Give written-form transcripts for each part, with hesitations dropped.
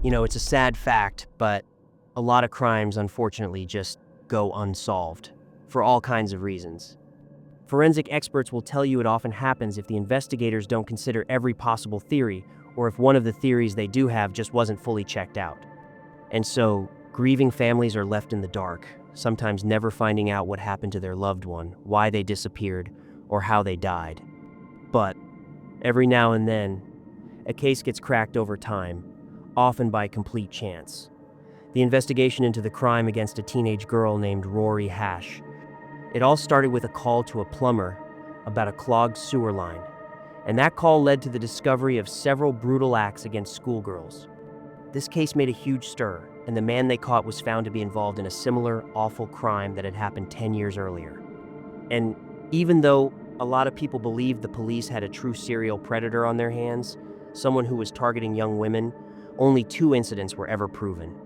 It's a sad fact, but a lot of crimes, unfortunately, just go unsolved for all kinds of reasons. Forensic experts will tell you it often happens if the investigators don't consider every possible theory, or if one of the theories they do have just wasn't fully checked out. And so, grieving families are left in the dark, sometimes never finding out what happened to their loved one, why they disappeared, or how they died. But every now and then, a case gets cracked over time, often by complete chance. The investigation into the crime against a teenage girl named Rory Hash. It all started with a call to a plumber about a clogged sewer line, and that call led to the discovery of several brutal acts against schoolgirls. This case made a huge stir, and the man they caught was found to be involved in a similar, awful crime that had happened 10 years earlier. And even though a lot of people believed the police had a true serial predator on their hands, someone who was targeting young women, only 2 incidents were ever proven.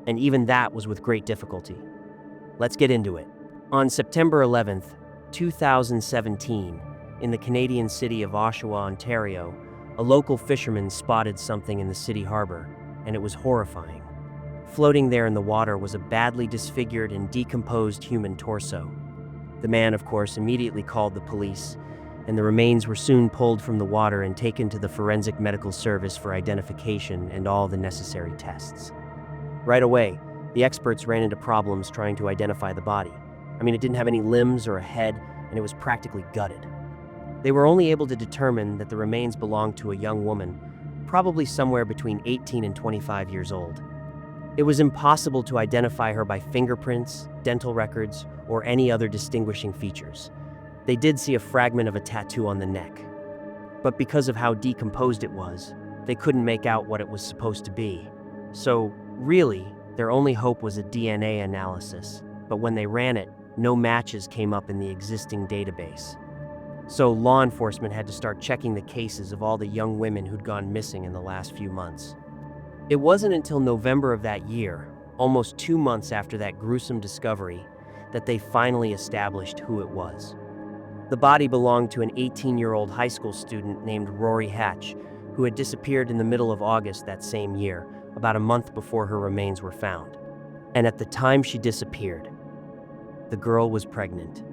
And even that was with great difficulty. Let's get into it. On September 11th, 2017, in the Canadian city of Oshawa, Ontario, a local fisherman spotted something in the city harbor, and it was horrifying. Floating there in the water was a badly disfigured and decomposed human torso. The man, of course, immediately called the police, and the remains were soon pulled from the water and taken to the Forensic Medical Service for identification and all the necessary tests. Right away, the experts ran into problems trying to identify the body. It didn't have any limbs or a head, and it was practically gutted. They were only able to determine that the remains belonged to a young woman, probably somewhere between 18 and 25 years old. It was impossible to identify her by fingerprints, dental records, or any other distinguishing features. They did see a fragment of a tattoo on the neck. But because of how decomposed it was, they couldn't make out what it was supposed to be. So, really, their only hope was a DNA analysis. But when they ran it, no matches came up in the existing database. So law enforcement had to start checking the cases of all the young women who'd gone missing in the last few months. It wasn't until November of that year, almost 2 months after that gruesome discovery, that they finally established who it was. The body belonged to an 18-year-old high school student named Rory Hatch, who had disappeared in the middle of August that same year, about a month before her remains were found. And at the time she disappeared, the girl was pregnant.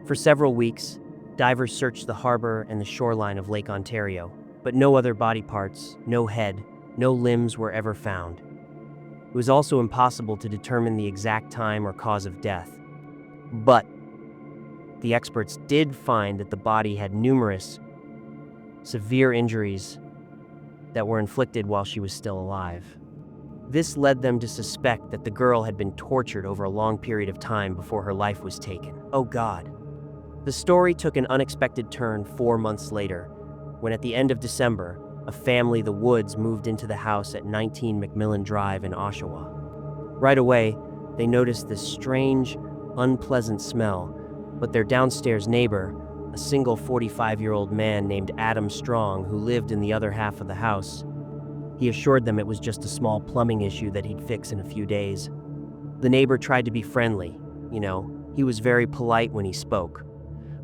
For several weeks, divers searched the harbor and the shoreline of Lake Ontario, but no other body parts, no head, no limbs were ever found. It was also impossible to determine the exact time or cause of death. But the experts did find that the body had numerous severe injuries that were inflicted while she was still alive. This led them to suspect that the girl had been tortured over a long period of time before her life was taken. Oh God. The story took an unexpected turn 4 months later, when at the end of December, a family the Woods moved into the house at 19 McMillan Drive in Oshawa. Right away, they noticed this strange, unpleasant smell, but their downstairs neighbor, a single 45-year-old man named Adam Strong who lived in the other half of the house, he assured them it was just a small plumbing issue that he'd fix in a few days. The neighbor tried to be friendly, he was very polite when he spoke,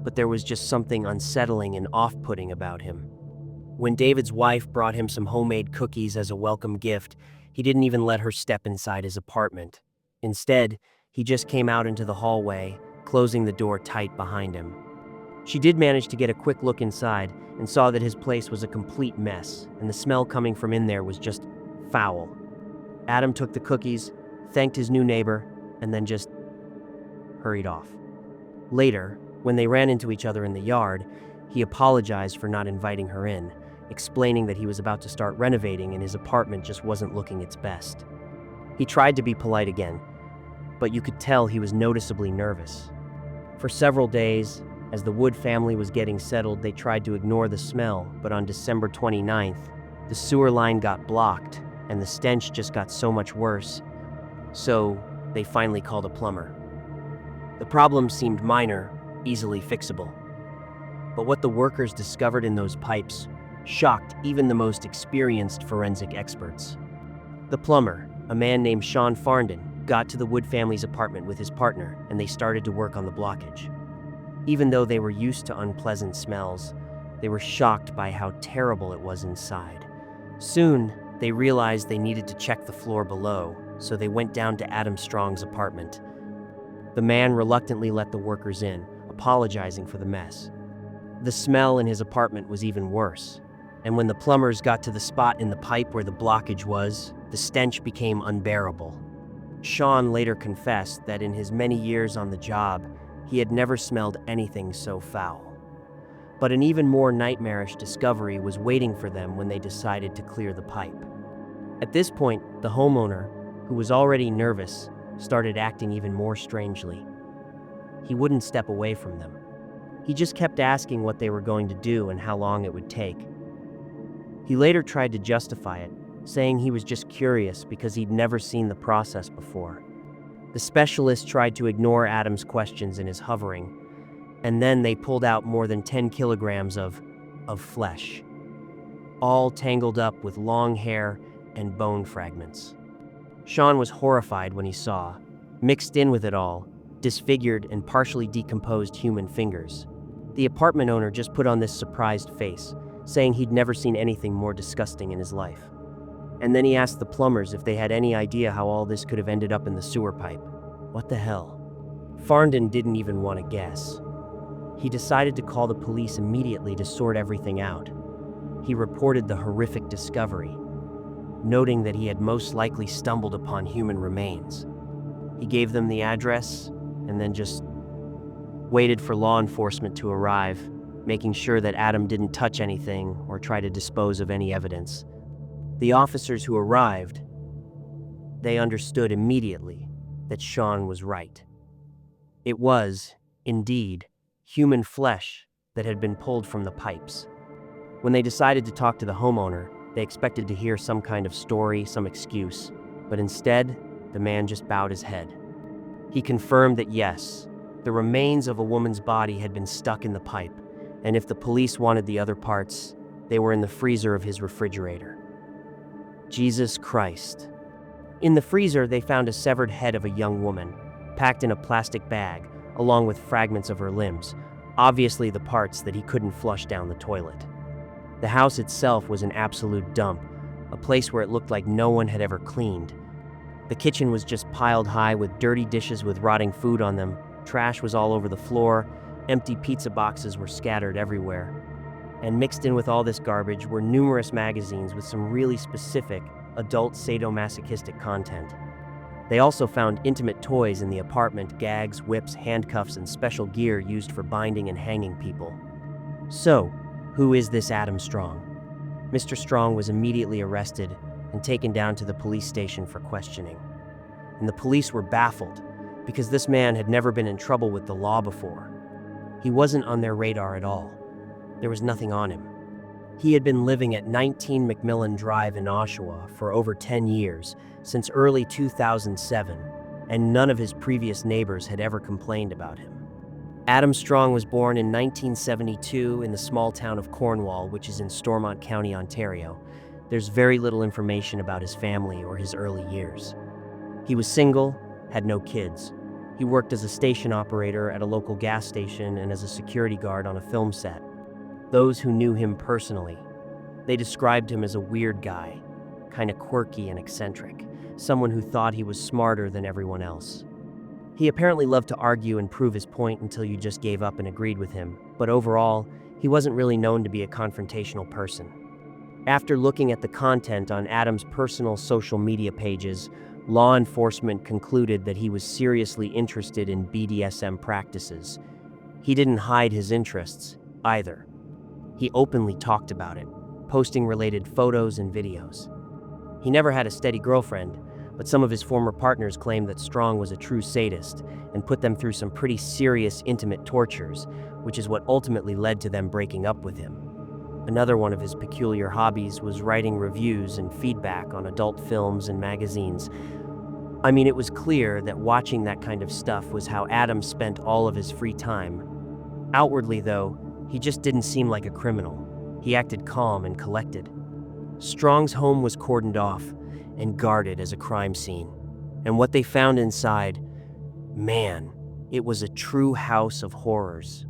but there was just something unsettling and off-putting about him. When David's wife brought him some homemade cookies as a welcome gift, he didn't even let her step inside his apartment. Instead, he just came out into the hallway, closing the door tight behind him. She did manage to get a quick look inside and saw that his place was a complete mess, and the smell coming from in there was just foul. Adam took the cookies, thanked his new neighbor, and then just hurried off. Later, when they ran into each other in the yard, he apologized for not inviting her in, explaining that he was about to start renovating and his apartment just wasn't looking its best. He tried to be polite again, but you could tell he was noticeably nervous. For several days, as the Wood family was getting settled, they tried to ignore the smell, but on December 29th, the sewer line got blocked, and the stench just got so much worse. So, they finally called a plumber. The problem seemed minor, easily fixable. But what the workers discovered in those pipes shocked even the most experienced forensic experts. The plumber, a man named Sean Farndon, got to the Wood family's apartment with his partner, and they started to work on the blockage. Even though they were used to unpleasant smells, they were shocked by how terrible it was inside. Soon, They realized they needed to check the floor below, so they went down to Adam Strong's apartment. The man reluctantly let the workers in, apologizing for the mess. The smell in his apartment was even worse, and when the plumbers got to the spot in the pipe where the blockage was, the stench became unbearable. Sean later confessed that in his many years on the job, he had never smelled anything so foul. But an even more nightmarish discovery was waiting for them when they decided to clear the pipe. At this point, the homeowner, who was already nervous, started acting even more strangely. He wouldn't step away from them. He just kept asking what they were going to do and how long it would take. He later tried to justify it, saying he was just curious because he'd never seen the process before. The specialist tried to ignore Adam's questions in his hovering, and then they pulled out more than 10 kilograms of flesh, all tangled up with long hair and bone fragments. Sean was horrified when he saw, mixed in with it all, disfigured and partially decomposed human fingers. The apartment owner just put on this surprised face, saying he'd never seen anything more disgusting in his life. And then he asked the plumbers if they had any idea how all this could have ended up in the sewer pipe. What the hell? Farndon didn't even want to guess. He decided to call the police immediately to sort everything out. He reported the horrific discovery, noting that he had most likely stumbled upon human remains. He gave them the address and then just waited for law enforcement to arrive, making sure that Adam didn't touch anything or try to dispose of any evidence. The officers who arrived, they understood immediately that Sean was right. It was, indeed, human flesh that had been pulled from the pipes. When they decided to talk to the homeowner, they expected to hear some kind of story, some excuse, but instead, the man just bowed his head. He confirmed that yes, the remains of a woman's body had been stuck in the pipe, and if the police wanted the other parts, they were in the freezer of his refrigerator. Jesus Christ. In the freezer, they found a severed head of a young woman, packed in a plastic bag, along with fragments of her limbs, obviously the parts that he couldn't flush down the toilet. The house itself was an absolute dump, a place where it looked like no one had ever cleaned. The kitchen was just piled high with dirty dishes with rotting food on them, trash was all over the floor, empty pizza boxes were scattered everywhere. And mixed in with all this garbage were numerous magazines with some really specific, adult sadomasochistic content. They also found intimate toys in the apartment, gags, whips, handcuffs, and special gear used for binding and hanging people. So, who is this Adam Strong? Mr. Strong was immediately arrested and taken down to the police station for questioning. And the police were baffled because this man had never been in trouble with the law before. He wasn't on their radar at all. There was nothing on him. He had been living at 19 McMillan Drive in Oshawa for over 10 years, since early 2007, and none of his previous neighbors had ever complained about him. Adam Strong was born in 1972 in the small town of Cornwall, which is in Stormont County, Ontario. There's very little information about his family or his early years. He was single, had no kids. He worked as a station operator at a local gas station and as a security guard on a film set. Those who knew him personally, they described him as a weird guy, kind of quirky and eccentric, someone who thought he was smarter than everyone else. He apparently loved to argue and prove his point until you just gave up and agreed with him, but overall, he wasn't really known to be a confrontational person. After looking at the content on Adam's personal social media pages, law enforcement concluded that he was seriously interested in BDSM practices. He didn't hide his interests, either. He openly talked about it, posting related photos and videos. He never had a steady girlfriend, but some of his former partners claimed that Strong was a true sadist and put them through some pretty serious intimate tortures, which is what ultimately led to them breaking up with him. Another one of his peculiar hobbies was writing reviews and feedback on adult films and magazines. I mean, it was clear that watching that kind of stuff was how Adam spent all of his free time. Outwardly, though, he just didn't seem like a criminal. He acted calm and collected. Strong's home was cordoned off and guarded as a crime scene. And what they found inside, man, it was a true house of horrors.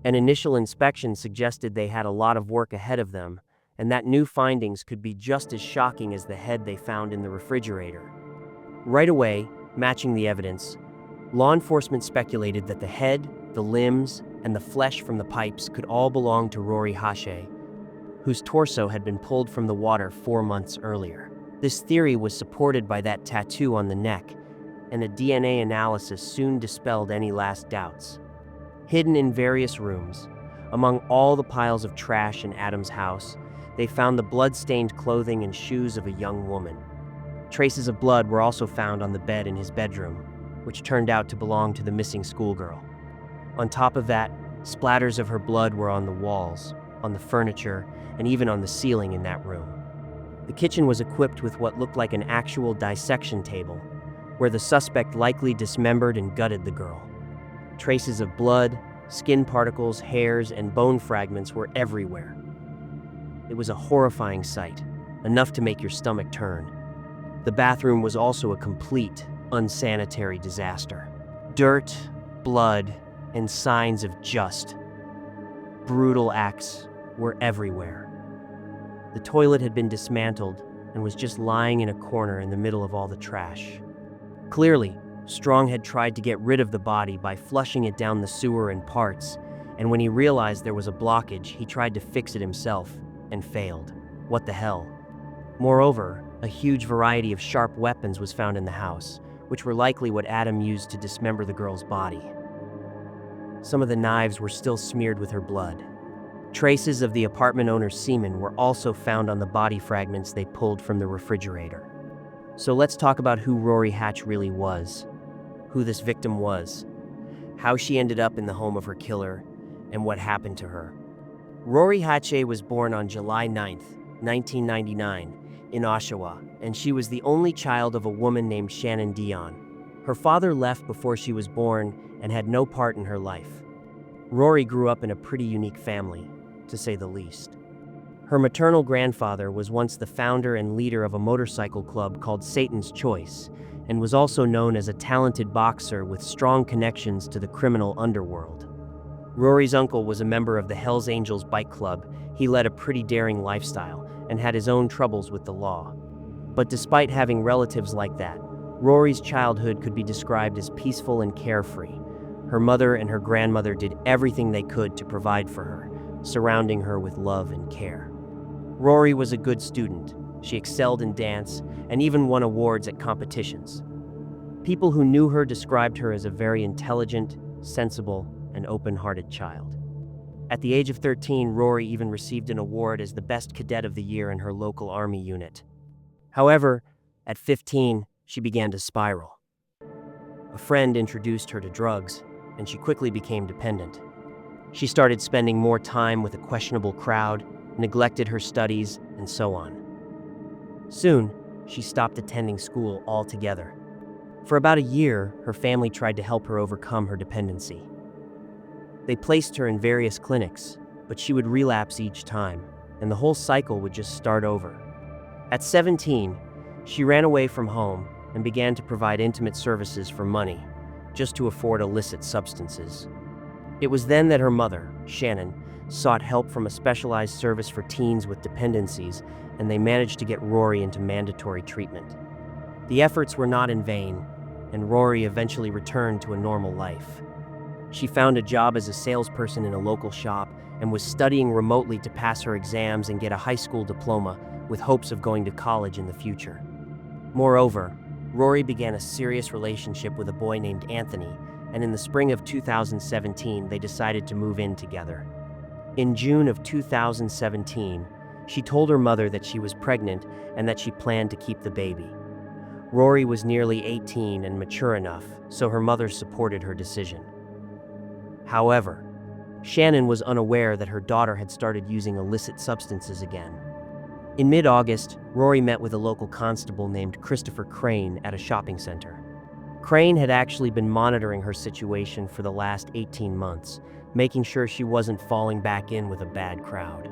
An initial inspection suggested they had a lot of work ahead of them, and that new findings could be just as shocking as the head they found in the refrigerator. Right away, matching the evidence, law enforcement speculated that the head, the limbs, and the flesh from the pipes could all belong to Rory Hache, whose torso had been pulled from the water 4 months earlier. This theory was supported by that tattoo on the neck, and a DNA analysis soon dispelled any last doubts. Hidden in various rooms, among all the piles of trash in Adam's house, they found the blood-stained clothing and shoes of a young woman. Traces of blood were also found on the bed in his bedroom, which turned out to belong to the missing schoolgirl. On top of that, splatters of her blood were on the walls, on the furniture, and even on the ceiling in that room. The kitchen was equipped with what looked like an actual dissection table, where the suspect likely dismembered and gutted the girl. Traces of blood, skin particles, hairs, and bone fragments were everywhere. It was a horrifying sight, enough to make your stomach turn. The bathroom was also a complete, unsanitary disaster. Dirt, blood, and signs of just brutal acts were everywhere. The toilet had been dismantled and was just lying in a corner in the middle of all the trash. Clearly, Strong had tried to get rid of the body by flushing it down the sewer in parts, and when he realized there was a blockage, he tried to fix it himself and failed. What the hell? Moreover, a huge variety of sharp weapons was found in the house, which were likely what Adam used to dismember the girl's body. Some of the knives were still smeared with her blood. Traces of the apartment owner's semen were also found on the body fragments they pulled from the refrigerator. So let's talk about who Rory Hatch really was, who this victim was, how she ended up in the home of her killer, and what happened to her. Rory Hatche was born on July 9th, 1999, in Oshawa, and she was the only child of a woman named Shannon Dion. Her father left before she was born and had no part in her life. Rory grew up in a pretty unique family, to say the least. Her maternal grandfather was once the founder and leader of a motorcycle club called Satan's Choice, and was also known as a talented boxer with strong connections to the criminal underworld. Rory's uncle was a member of the Hells Angels bike club. He led a pretty daring lifestyle and had his own troubles with the law. But despite having relatives like that, Rory's childhood could be described as peaceful and carefree. Her mother and her grandmother did everything they could to provide for her, surrounding her with love and care. Rory was a good student. She excelled in dance and even won awards at competitions. People who knew her described her as a very intelligent, sensible, and open-hearted child. At the age of 13, Rory even received an award as the best cadet of the year in her local army unit. However, at 15, she began to spiral. A friend introduced her to drugs, and she quickly became dependent. She started spending more time with a questionable crowd, neglected her studies, and so on. Soon, she stopped attending school altogether. For about a year, her family tried to help her overcome her dependency. They placed her in various clinics, but she would relapse each time, and the whole cycle would just start over. At 17, she ran away from home and began to provide intimate services for money, just to afford illicit substances. It was then that her mother, Shannon, sought help from a specialized service for teens with dependencies, and they managed to get Rory into mandatory treatment. The efforts were not in vain, and Rory eventually returned to a normal life. She found a job as a salesperson in a local shop and was studying remotely to pass her exams and get a high school diploma with hopes of going to college in the future. Moreover, Rory began a serious relationship with a boy named Anthony, and in the spring of 2017, they decided to move in together. In June of 2017, she told her mother that she was pregnant and that she planned to keep the baby. Rory was nearly 18 and mature enough, so her mother supported her decision. However, Shannon was unaware that her daughter had started using illicit substances again. In mid-August, Rory met with a local constable named Christopher Crane at a shopping center. Crane had actually been monitoring her situation for the last 18 months, making sure she wasn't falling back in with a bad crowd.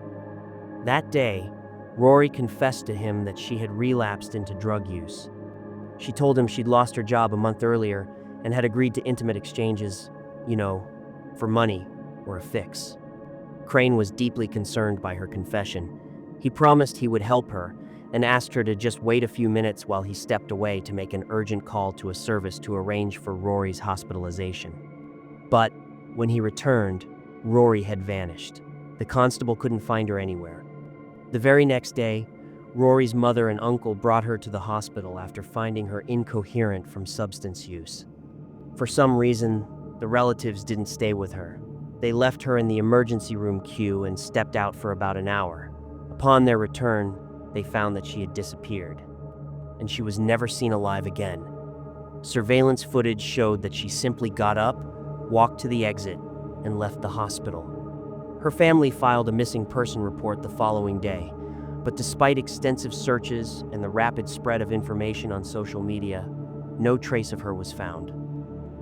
That day, Rory confessed to him that she had relapsed into drug use. She told him she'd lost her job a month earlier and had agreed to intimate exchanges, for money or a fix. Crane was deeply concerned by her confession, He promised he would help her and asked her to just wait a few minutes while he stepped away to make an urgent call to a service to arrange for Rory's hospitalization. But when he returned, Rory had vanished. The constable couldn't find her anywhere. The very next day, Rory's mother and uncle brought her to the hospital after finding her incoherent from substance use. For some reason, the relatives didn't stay with her. They left her in the emergency room queue and stepped out for about an hour. Upon their return, they found that she had disappeared, and she was never seen alive again. Surveillance footage showed that she simply got up, walked to the exit, and left the hospital. Her family filed a missing person report the following day, but despite extensive searches and the rapid spread of information on social media, no trace of her was found.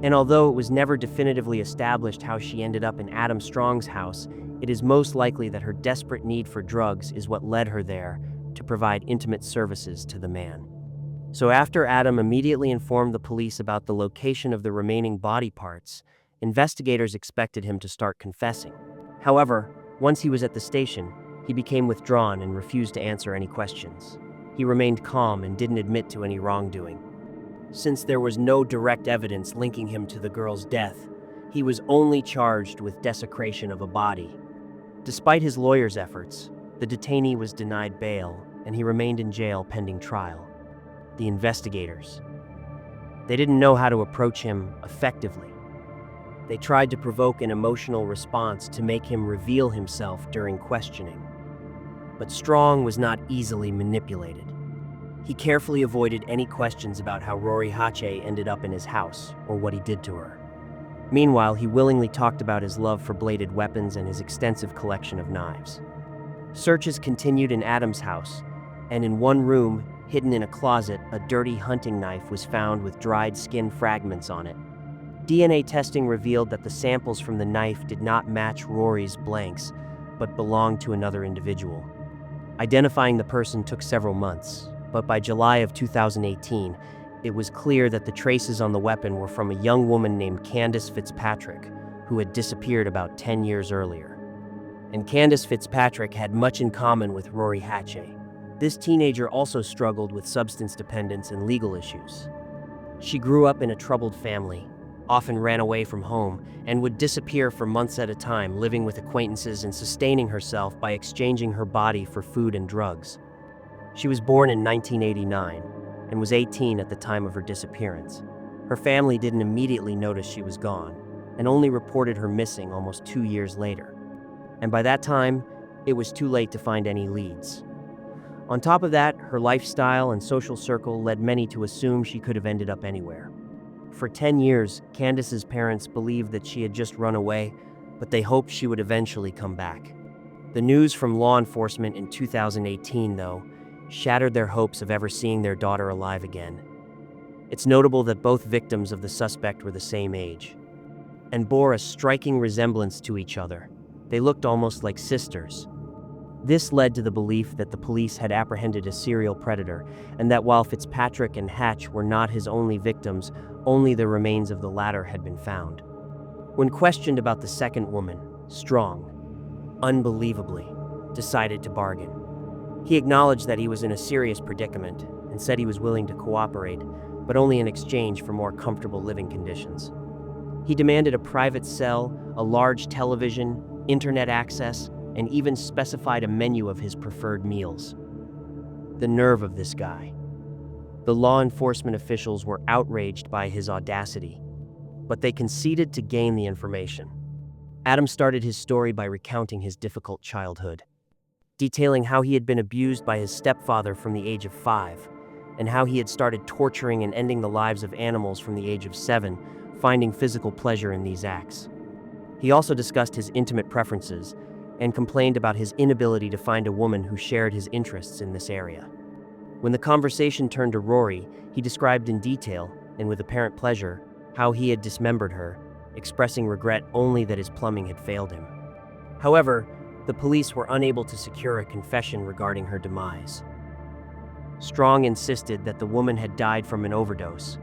And although it was never definitively established how she ended up in Adam Strong's house, it is most likely that her desperate need for drugs is what led her there to provide intimate services to the man. So after Adam immediately informed the police about the location of the remaining body parts, investigators expected him to start confessing. However, once he was at the station, he became withdrawn and refused to answer any questions. He remained calm and didn't admit to any wrongdoing. Since there was no direct evidence linking him to the girl's death, he was only charged with desecration of a body. Despite his lawyer's efforts, the detainee was denied bail, and he remained in jail pending trial. The investigators. They didn't know how to approach him effectively. They tried to provoke an emotional response to make him reveal himself during questioning. But Strong was not easily manipulated. He carefully avoided any questions about how Rory Hache ended up in his house or what he did to her. Meanwhile, he willingly talked about his love for bladed weapons and his extensive collection of knives. Searches continued in Adam's house, and in one room, hidden in a closet, a dirty hunting knife was found with dried skin fragments on it. DNA testing revealed that the samples from the knife did not match Rory's blanks, but belonged to another individual. Identifying the person took several months, but by July of 2018, it was clear that the traces on the weapon were from a young woman named Candace Fitzpatrick, who had disappeared about 10 years earlier. And Candace Fitzpatrick had much in common with Rory Hache. This teenager also struggled with substance dependence and legal issues. She grew up in a troubled family, often ran away from home, and would disappear for months at a time, living with acquaintances and sustaining herself by exchanging her body for food and drugs. She was born in 1989 and was 18 at the time of her disappearance. Her family didn't immediately notice she was gone and only reported her missing almost 2 years later. And by that time, it was too late to find any leads. On top of that, her lifestyle and social circle led many to assume she could have ended up anywhere. For 10 years, Candace's parents believed that she had just run away, but they hoped she would eventually come back. The news from law enforcement in 2018, though, shattered their hopes of ever seeing their daughter alive again. It's notable that both victims of the suspect were the same age and bore a striking resemblance to each other. They looked almost like sisters. This led to the belief that the police had apprehended a serial predator, and that while Fitzpatrick and Hatch were not his only victims, only the remains of the latter had been found. When questioned about the second woman, Strong, unbelievably, decided to bargain. He acknowledged that he was in a serious predicament and said he was willing to cooperate, but only in exchange for more comfortable living conditions. He demanded a private cell, a large television, internet access, and even specified a menu of his preferred meals. The nerve of this guy. The law enforcement officials were outraged by his audacity, but they conceded to gain the information. Adam started his story by recounting his difficult childhood, detailing how he had been abused by his stepfather from the age of 5, and how he had started torturing and ending the lives of animals from the age of 7, finding physical pleasure in these acts. He also discussed his intimate preferences and complained about his inability to find a woman who shared his interests in this area. When the conversation turned to Rory, he described in detail, and with apparent pleasure, how he had dismembered her, expressing regret only that his plumbing had failed him. However, the police were unable to secure a confession regarding her demise. Strong insisted that the woman had died from an overdose,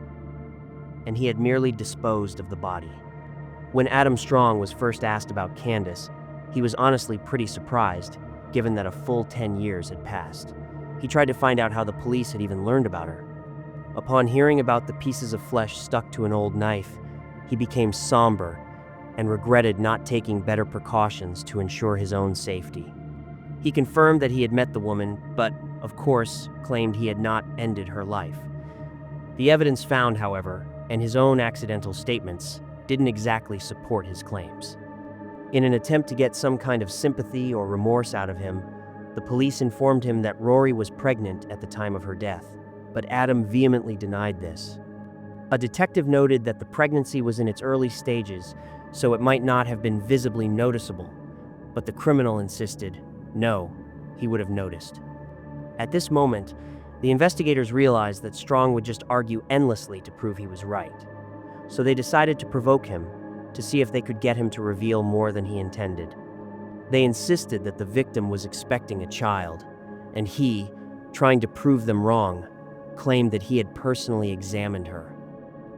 and he had merely disposed of the body. When Adam Strong was first asked about Candace, he was honestly pretty surprised. given that a full 10 years had passed. He tried to find out how the police had even learned about her. Upon hearing about the pieces of flesh stuck to an old knife, he became somber and regretted not taking better precautions to ensure his own safety. He confirmed that he had met the woman, but, of course, claimed he had not ended her life. The evidence found, however, and his own accidental statements, didn't exactly support his claims. In an attempt to get some kind of sympathy or remorse out of him, the police informed him that Rory was pregnant at the time of her death, but Adam vehemently denied this. A detective noted that the pregnancy was in its early stages, so it might not have been visibly noticeable, but the criminal insisted, no, he would have noticed. At this moment, the investigators realized that Strong would just argue endlessly to prove he was right. So they decided to provoke him, to see if they could get him to reveal more than he intended. They insisted that the victim was expecting a child, and he, trying to prove them wrong, claimed that he had personally examined her.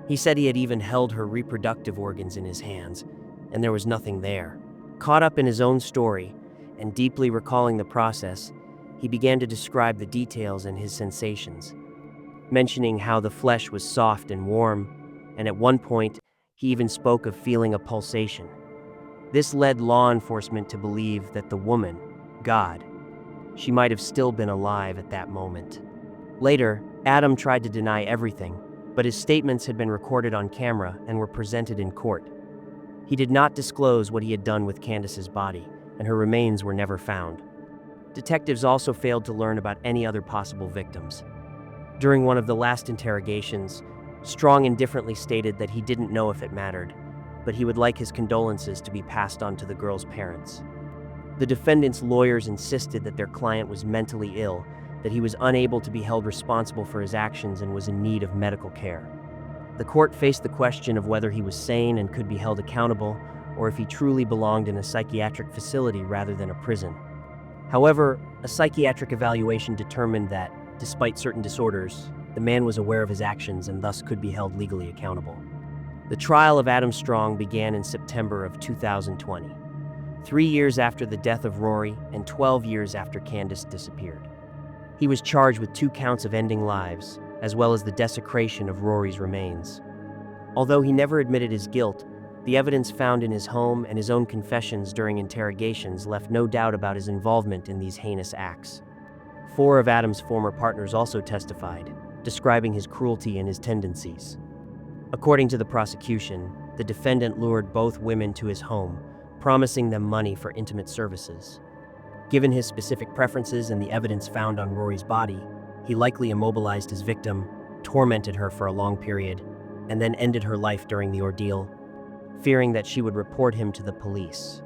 He said he had even held her reproductive organs in his hands, and there was nothing there. Caught up in his own story, and deeply recalling the process, he began to describe the details and his sensations, mentioning how the flesh was soft and warm, and at one point, he even spoke of feeling a pulsation. This led law enforcement to believe that the woman, God, she might have still been alive at that moment. Later, Adam tried to deny everything, but his statements had been recorded on camera and were presented in court. He did not disclose what he had done with Candace's body, and her remains were never found. Detectives also failed to learn about any other possible victims. During one of the last interrogations, Strong indifferently stated that he didn't know if it mattered, but he would like his condolences to be passed on to the girl's parents. The defendant's lawyers insisted that their client was mentally ill, that he was unable to be held responsible for his actions and was in need of medical care. The court faced the question of whether he was sane and could be held accountable, or if he truly belonged in a psychiatric facility rather than a prison. However, a psychiatric evaluation determined that, despite certain disorders, the man was aware of his actions and thus could be held legally accountable. The trial of Adam Strong began in September of 2020, 3 years after the death of Rory and 12 years after Candace disappeared. He was charged with 2 counts of ending lives, as well as the desecration of Rory's remains. Although he never admitted his guilt, the evidence found in his home and his own confessions during interrogations left no doubt about his involvement in these heinous acts. 4 of Adam's former partners also testified, describing his cruelty and his tendencies. According to the prosecution, the defendant lured both women to his home, promising them money for intimate services. Given his specific preferences and the evidence found on Rory's body, he likely immobilized his victim, tormented her for a long period, and then ended her life during the ordeal, fearing that she would report him to the police.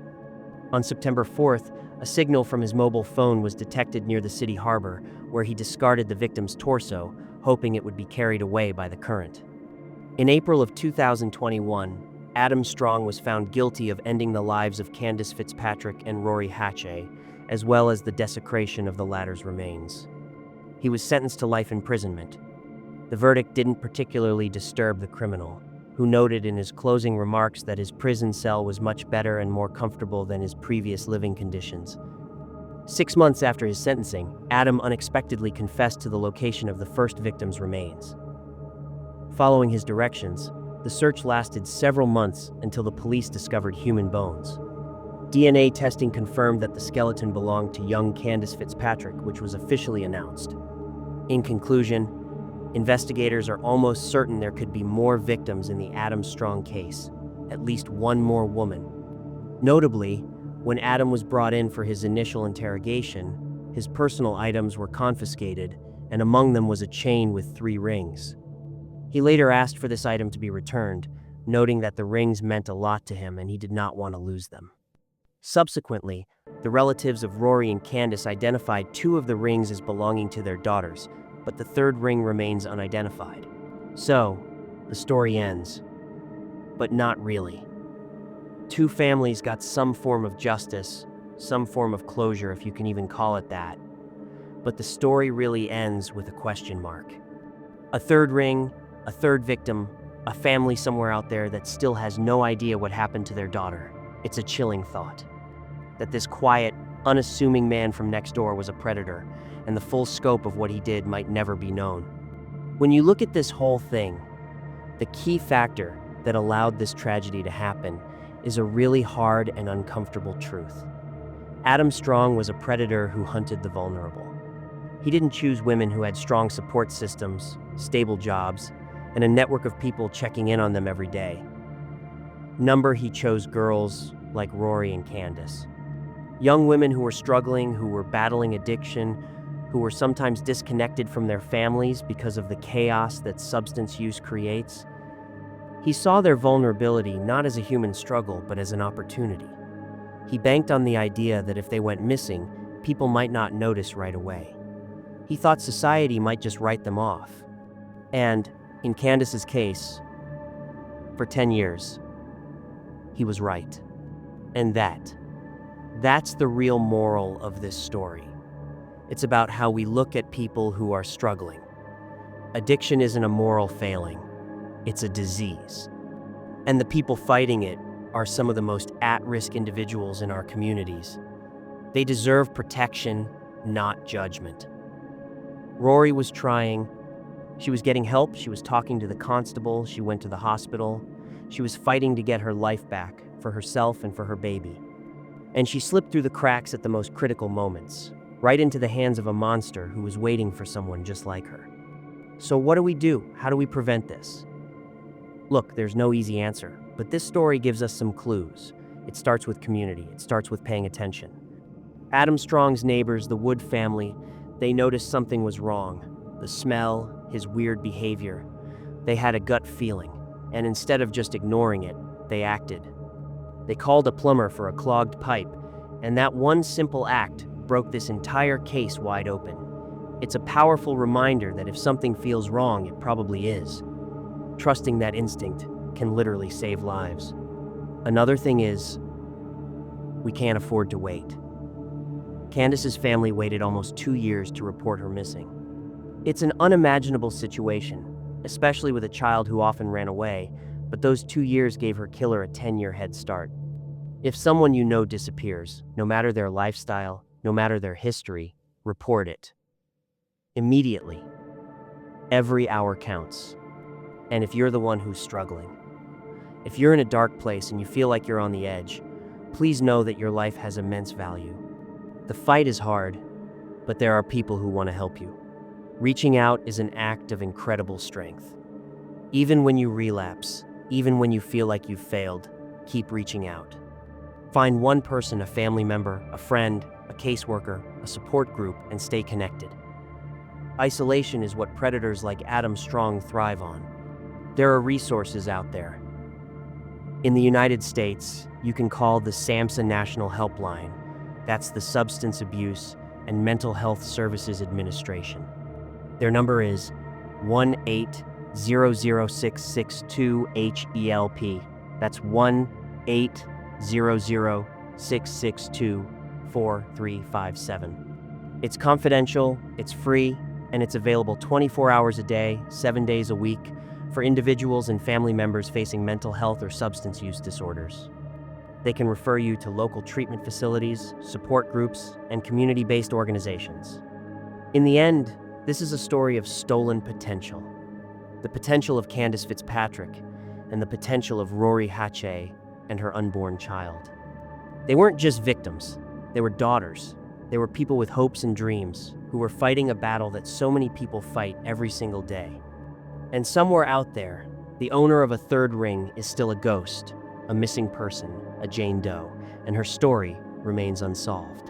On September 4th, a signal from his mobile phone was detected near the city harbor, where he discarded the victim's torso, hoping it would be carried away by the current. In April of 2021, Adam Strong was found guilty of ending the lives of Candace Fitzpatrick and Rory Hatchey, as well as the desecration of the latter's remains. He was sentenced to life imprisonment. The verdict didn't particularly disturb the criminal, who noted in his closing remarks that his prison cell was much better and more comfortable than his previous living conditions. 6 months after his sentencing, Adam unexpectedly confessed to the location of the first victim's remains. Following his directions, the search lasted several months until the police discovered human bones. DNA testing confirmed that the skeleton belonged to young Candace Fitzpatrick, which was officially announced. In conclusion, investigators are almost certain there could be more victims in the Adam Strong case, at least one more woman. Notably, when Adam was brought in for his initial interrogation, his personal items were confiscated, and among them was a chain with 3 rings. He later asked for this item to be returned, noting that the rings meant a lot to him and he did not want to lose them. Subsequently, the relatives of Rory and Candace identified 2 of the rings as belonging to their daughters, but the 3rd ring remains unidentified. So, the story ends. But not really. 2 families got some form of justice, some form of closure if you can even call it that. But the story really ends with a question mark. A 3rd ring, a 3rd victim, a family somewhere out there that still has no idea what happened to their daughter. It's a chilling thought that this quiet, unassuming man from next door was a predator, and the full scope of what he did might never be known. When you look at this whole thing, the key factor that allowed this tragedy to happen is a really hard and uncomfortable truth. Adam Strong was a predator who hunted the vulnerable. He didn't choose women who had strong support systems, stable jobs, and a network of people checking in on them every day. He chose girls like Rory and Candace. Young women who were struggling, who were battling addiction, who were sometimes disconnected from their families because of the chaos that substance use creates. He saw their vulnerability not as a human struggle, but as an opportunity. He banked on the idea that if they went missing, people might not notice right away. He thought society might just write them off. And, in Candace's case, for 10 years, he was right. And that's the real moral of this story. It's about how we look at people who are struggling. Addiction isn't a moral failing, it's a disease. And the people fighting it are some of the most at-risk individuals in our communities. They deserve protection, not judgment. Rory was trying. She was getting help, she was talking to the constable, she went to the hospital. She was fighting to get her life back, for herself and for her baby. And she slipped through the cracks at the most critical moments, right into the hands of a monster who was waiting for someone just like her. So what do we do? How do we prevent this? Look, there's no easy answer, but this story gives us some clues. It starts with community. It starts with paying attention. Adam Strong's neighbors, the Wood family, they noticed something was wrong. The smell, his weird behavior. They had a gut feeling, and instead of just ignoring it, they acted. They called a plumber for a clogged pipe, and that one simple act broke this entire case wide open. It's a powerful reminder that if something feels wrong, it probably is. Trusting that instinct can literally save lives. Another thing is, we can't afford to wait. Candace's family waited almost 2 years to report her missing. It's an unimaginable situation, especially with a child who often ran away, but those 2 years gave her killer a 10-year head start. If someone you know disappears, no matter their lifestyle, no matter their history, report it. Immediately. Every hour counts. And if you're the one who's struggling, if you're in a dark place and you feel like you're on the edge, please know that your life has immense value. The fight is hard, but there are people who want to help you. Reaching out is an act of incredible strength. Even when you relapse, even when you feel like you've failed, keep reaching out. Find one person, a family member, a friend, a caseworker, a support group, and stay connected. Isolation is what predators like Adam Strong thrive on. There are resources out there. In the United States, you can call the SAMHSA National Helpline. That's the Substance Abuse and Mental Health Services Administration. Their number is 1-800-662-HELP. That's 1-800-662-4357. It's confidential, it's free, and it's available 24 hours a day, 7 days a week for individuals and family members facing mental health or substance use disorders. They can refer you to local treatment facilities, support groups, and community-based organizations. In the end, this is a story of stolen potential. The potential of Candace Fitzpatrick and the potential of Rory Hatche and her unborn child. They weren't just victims, they were daughters. They were people with hopes and dreams who were fighting a battle that so many people fight every single day. And somewhere out there, the owner of a third ring is still a ghost, a missing person, a Jane Doe, and her story remains unsolved.